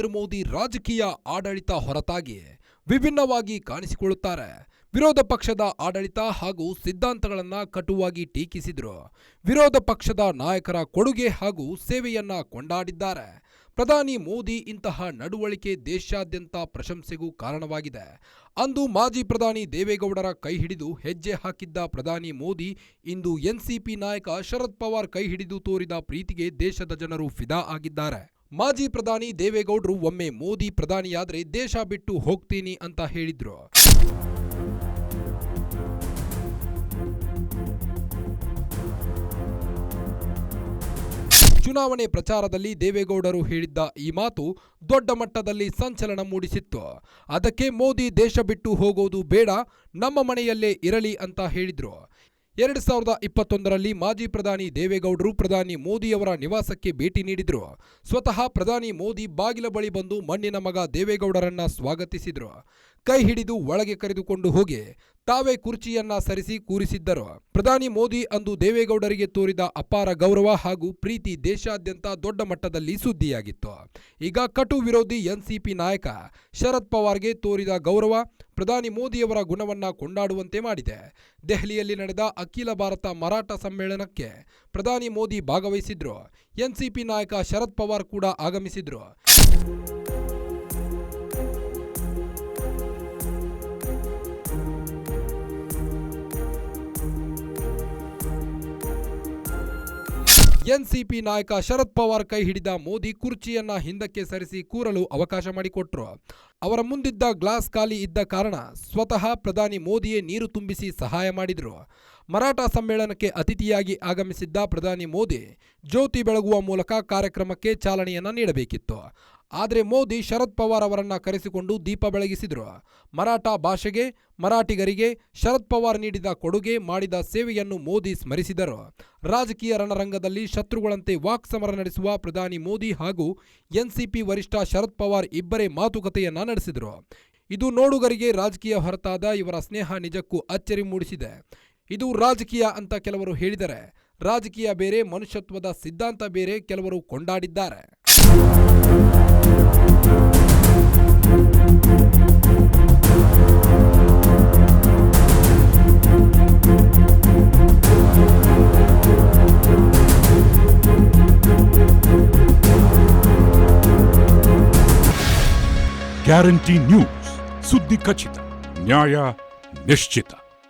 ನರೇಂದ್ರ ಮೋದಿ ರಾಜಕೀಯ ಆಡಳಿತ ಹೊರತಾಗಿ ವಿಭಿನ್ನವಾಗಿ ಕಾಣಿಸಿಕೊಳ್ಳುತ್ತಾರೆ. ವಿರೋಧ ಪಕ್ಷದ ಆಡಳಿತ ಹಾಗೂ ಸಿದ್ಧಾಂತಗಳನ್ನು ಕಟುವಾಗಿ ಟೀಕಿಸಿದರು. ವಿರೋಧ ಪಕ್ಷದ ನಾಯಕರ ಕೊಡುಗೆ ಹಾಗೂ ಸೇವೆಯನ್ನ ಕೊಂಡಾಡಿದ್ದಾರೆ. ಪ್ರಧಾನಿ ಮೋದಿ ಇಂತಹ ನಡವಳಿಕೆ ದೇಶಾದ್ಯಂತ ಪ್ರಶಂಸೆಗೂ ಕಾರಣವಾಗಿದೆ. ಅಂದು ಮಾಜಿ ಪ್ರಧಾನಿ ದೇವೇಗೌಡರ ಕೈ ಹಿಡಿದು ಹೆಜ್ಜೆ ಹಾಕಿದ್ದ ಪ್ರಧಾನಿ ಮೋದಿ ಇಂದು ಎನ್ಸಿಪಿ ನಾಯಕ ಶರದ್ ಪವಾರ್ ಕೈ ಹಿಡಿದು ತೋರಿದ ಪ್ರೀತಿಗೆ ದೇಶದ ಜನರು ಫಿದಾ ಆಗಿದ್ದಾರೆ. ಮಾಜಿ ಪ್ರಧಾನಿ ದೇವೇಗೌಡರು ಒಮ್ಮೆ ಮೋದಿ ಪ್ರಧಾನಿಯಾದ್ರೆ ದೇಶ ಬಿಟ್ಟು ಹೋಗ್ತೀನಿ ಅಂತ ಹೇಳಿದ್ರು. ಚುನಾವಣೆ ಪ್ರಚಾರದಲ್ಲಿ ದೇವೇಗೌಡರು ಹೇಳಿದ್ದ ಈ ಮಾತು ದೊಡ್ಡ ಮಟ್ಟದಲ್ಲಿ ಸಂಚಲನ ಮೂಡಿಸಿತ್ತು. ಅದಕ್ಕೆ ಮೋದಿ ದೇಶ ಬಿಟ್ಟು ಹೋಗೋದು ಬೇಡ, ನಮ್ಮ ಮನೆಯಲ್ಲೇ ಇರಲಿ ಅಂತ ಹೇಳಿದ್ರು. 2021ರಲ್ಲಿ ಮಾಜಿ ಪ್ರಧಾನಿ ದೇವೇಗೌಡರು ಪ್ರಧಾನಿ ಮೋದಿಯವರ ನಿವಾಸಕ್ಕೆ ಭೇಟಿ ನೀಡಿದ್ರು. ಸ್ವತಃ ಪ್ರಧಾನಿ ಮೋದಿ ಬಾಗಿಲ ಬಳಿ ಬಂದು ಮಣ್ಣಿನ ಮಗ ದೇವೇಗೌಡರನ್ನ ಸ್ವಾಗತಿಸಿದ್ರು. ಕೈ ಹಿಡಿದು ಒಳಗೆ ಕರೆದುಕೊಂಡು ಹೋಗಿ ತಾವೇ ಕುರ್ಚಿಯನ್ನ ಸರಿಸಿ ಕೂರಿಸಿದ್ದರು. ಪ್ರಧಾನಿ ಮೋದಿ ಅಂದು ದೇವೇಗೌಡರಿಗೆ ತೋರಿದ ಅಪಾರ ಗೌರವ ಹಾಗೂ ಪ್ರೀತಿ ದೇಶಾದ್ಯಂತ ದೊಡ್ಡ ಮಟ್ಟದಲ್ಲಿ ಸುದ್ದಿಯಾಗಿತ್ತು. ಈಗ ಕಟು ವಿರೋಧಿ ಎನ್ಸಿಪಿ ನಾಯಕ ಶರದ್ ಪವಾರ್ಗೆ ತೋರಿದ ಗೌರವ ಪ್ರಧಾನಿ ಮೋದಿಯವರ ಗುಣವನ್ನ ಕೊಂಡಾಡುವಂತೆ ಮಾಡಿದೆ. ದೆಹಲಿಯಲ್ಲಿ ನಡೆದ ಅಖಿಲ ಭಾರತ ಮರಾಠ ಸಮ್ಮೇಳನಕ್ಕೆ ಪ್ರಧಾನಿ ಮೋದಿ ಭಾಗವಹಿಸಿದ್ರು. ಎನ್ಸಿಪಿ ನಾಯಕ ಶರದ್ ಪವಾರ್ ಕೂಡ ಆಗಮಿಸಿದ್ರು. ಎನ್ಸಿಪಿ ನಾಯಕ ಶರದ್ ಪವಾರ್ ಕೈ ಹಿಡಿದ ಮೋದಿ ಕುರ್ಚಿಯನ್ನ ಹಿಂದಕ್ಕೆ ಸರಿಸಿ ಕೂರಲು ಅವಕಾಶ ಮಾಡಿಕೊಟ್ರು. ಅವರ ಮುಂದಿದ್ದ ಗ್ಲಾಸ್ ಖಾಲಿ ಇದ್ದ ಕಾರಣ ಸ್ವತಃ ಪ್ರಧಾನಿ ಮೋದಿಯೇ ನೀರು ತುಂಬಿಸಿ ಸಹಾಯ ಮಾಡಿದ್ರು. ಮರಾಠ ಸಮ್ಮೇಳನಕ್ಕೆ ಅತಿಥಿಯಾಗಿ ಆಗಮಿಸಿದ್ದ ಪ್ರಧಾನಿ ಮೋದಿ ಜ್ಯೋತಿ ಬೆಳಗುವ ಮೂಲಕ ಕಾರ್ಯಕ್ರಮಕ್ಕೆ ಚಾಲನೆಯನ್ನ ನೀಡಬೇಕಿತ್ತು. ಆದರೆ ಮೋದಿ ಶರದ್ ಪವಾರ್ ಅವರನ್ನ ಕರೆಸಿಕೊಂಡು ದೀಪ ಬೆಳಗಿಸಿದ್ರು. ಮರಾಠ ಭಾಷೆಗೆ, ಮರಾಠಿಗರಿಗೆ ಶರದ್ ಪವಾರ್ ನೀಡಿದ ಕೊಡುಗೆ, ಮಾಡಿದ ಸೇವೆಯನ್ನು ಮೋದಿ ಸ್ಮರಿಸಿದರು. ರಾಜಕೀಯ ರಣರಂಗದಲ್ಲಿ ಶತ್ರುಗಳಂತೆ ವಾಕ್ಸಮರ ನಡೆಸುವ ಪ್ರಧಾನಿ ಮೋದಿ ಹಾಗೂ ಎನ್ಸಿಪಿ ವರಿಷ್ಠ ಶರದ್ ಪವಾರ್ ಇಬ್ಬರೇ ಮಾತುಕತೆಯನ್ನ ನಡೆಸಿದರು. ಇದು ನೋಡುಗರಿಗೆ ರಾಜಕೀಯ ಹೊರತಾದ ಇವರ ಸ್ನೇಹ ನಿಜಕ್ಕೂ ಅಚ್ಚರಿ ಮೂಡಿಸಿದೆ. ಇದು ರಾಜಕೀಯ ಅಂತ ಕೆಲವರು ಹೇಳಿದರೆ, ರಾಜಕೀಯ ಬೇರೆ, ಮನುಷ್ಯತ್ವದ ಸಿದ್ಧಾಂತ ಬೇರೆ ಕೆಲವರು ಕೊಂಡಾಡಿದ್ದಾರೆ. ಗ್ಯಾರಂಟಿ ನ್ಯೂಸ್, ಸುದ್ದಿ ಖಚಿತ, ನ್ಯಾಯ ನಿಶ್ಚಿತ.